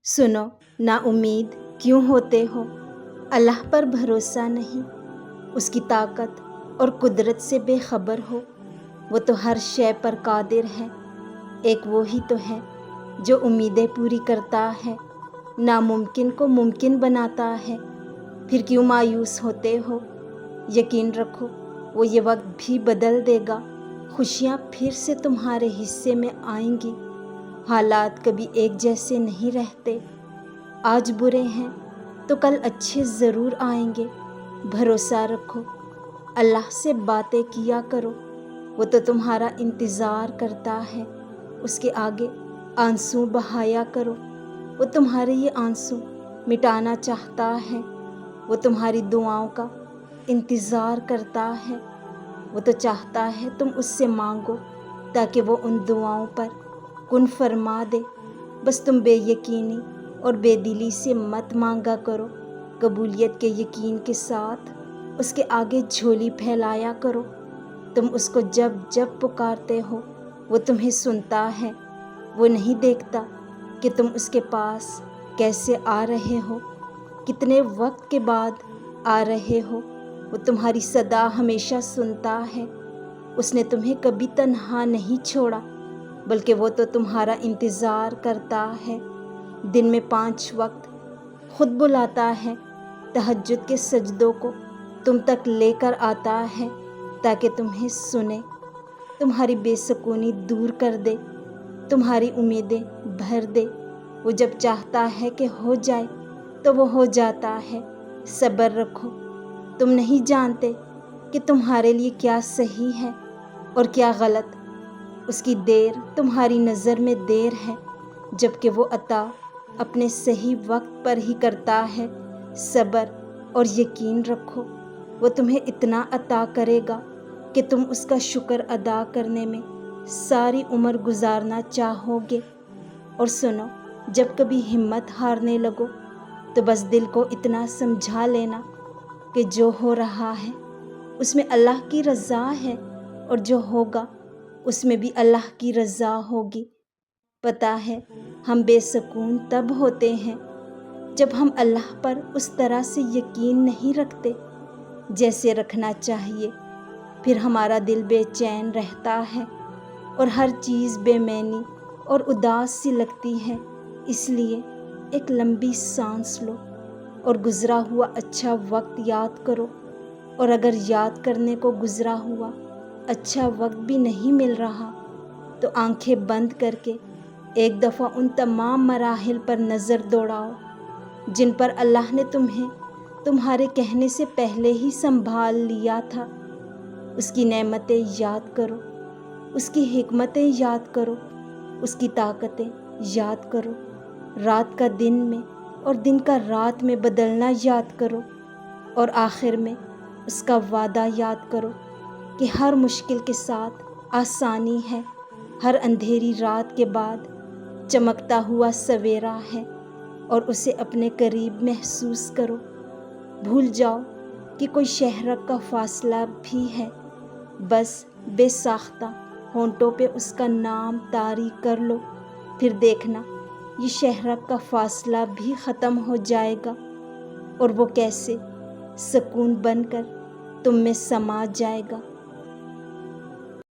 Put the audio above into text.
सुनो, ना उम्मीद क्यों होते हो? अल्लाह पर भरोसा नहीं, उसकी ताकत और कुदरत से बेखबर हो। वो तो हर शय पर कादिर है। एक वो ही तो है जो उम्मीदें पूरी करता है, नामुमकिन को मुमकिन बनाता है। फिर क्यों मायूस होते हो? यकीन रखो, वो ये वक्त भी बदल देगा। खुशियाँ फिर से तुम्हारे हिस्से में आएंगी। हालात कभी एक जैसे नहीं रहते। आज बुरे हैं तो कल अच्छे ज़रूर आएंगे। भरोसा रखो, अल्लाह से बातें किया करो, वो तो तुम्हारा इंतज़ार करता है। उसके आगे आंसू बहाया करो, वो तुम्हारे ये आंसू मिटाना चाहता है। वो तुम्हारी दुआओं का इंतज़ार करता है। वो तो चाहता है तुम उससे मांगो ताकि वो उन दुआओं पर कुन फरमा दे। बस तुम बेयकीनी और बेदिली से मत मांगा करो। कबूलियत के यकीन के साथ उसके आगे झोली फैलाया करो। तुम उसको जब जब पुकारते हो वो तुम्हें सुनता है। वो नहीं देखता कि तुम उसके पास कैसे आ रहे हो, कितने वक्त के बाद आ रहे हो। वो तुम्हारी सदा हमेशा सुनता है। उसने तुम्हें कभी तन्हा नहीं छोड़ा, बल्कि वो तो तुम्हारा इंतज़ार करता है। दिन में 5 वक्त खुद बुलाता है। तहज्जुद के सजदों को तुम तक लेकर आता है ताकि तुम्हें सुने, तुम्हारी बेसुकूनी दूर कर दे, तुम्हारी उम्मीदें भर दे। वो जब चाहता है कि हो जाए तो वो हो जाता है। सब्र रखो, तुम नहीं जानते कि तुम्हारे लिए क्या सही है और क्या गलत। उसकी देर तुम्हारी नज़र में देर है, जबकि वो अता अपने सही वक्त पर ही करता है। सब्र और यकीन रखो, वो तुम्हें इतना अता करेगा कि तुम उसका शुक्र अदा करने में सारी उम्र गुजारना चाहोगे। और सुनो, जब कभी हिम्मत हारने लगो तो बस दिल को इतना समझा लेना कि जो हो रहा है उसमें अल्लाह की रज़ा है, और जो होगा उसमें भी अल्लाह की रज़ा होगी। पता है, हम बेसुकून तब होते हैं जब हम अल्लाह पर उस तरह से यकीन नहीं रखते जैसे रखना चाहिए। फिर हमारा दिल बेचैन रहता है और हर चीज़ बेमैनी और उदास सी लगती है। इसलिए एक लंबी सांस लो और गुज़रा हुआ अच्छा वक्त याद करो। और अगर याद करने को गुज़रा हुआ अच्छा वक्त भी नहीं मिल रहा तो आंखें बंद करके एक दफ़ा उन तमाम मराहिल पर नज़र दौड़ाओ जिन पर अल्लाह ने तुम्हें तुम्हारे कहने से पहले ही संभाल लिया था। उसकी नेमतें याद करो, उसकी हिकमतें याद करो, उसकी ताकतें याद करो। रात का दिन में और दिन का रात में बदलना याद करो। और आखिर में उसका वादा याद करो कि हर मुश्किल के साथ आसानी है, हर अंधेरी रात के बाद चमकता हुआ सवेरा है। और उसे अपने करीब महसूस करो। भूल जाओ कि कोई शहरक का फासला भी है। बस बेसाख्ता होंठों पे उसका नाम तारी कर लो, फिर देखना ये शहरक का फासला भी ख़त्म हो जाएगा और वो कैसे सुकून बनकर तुम में समा जाएगा।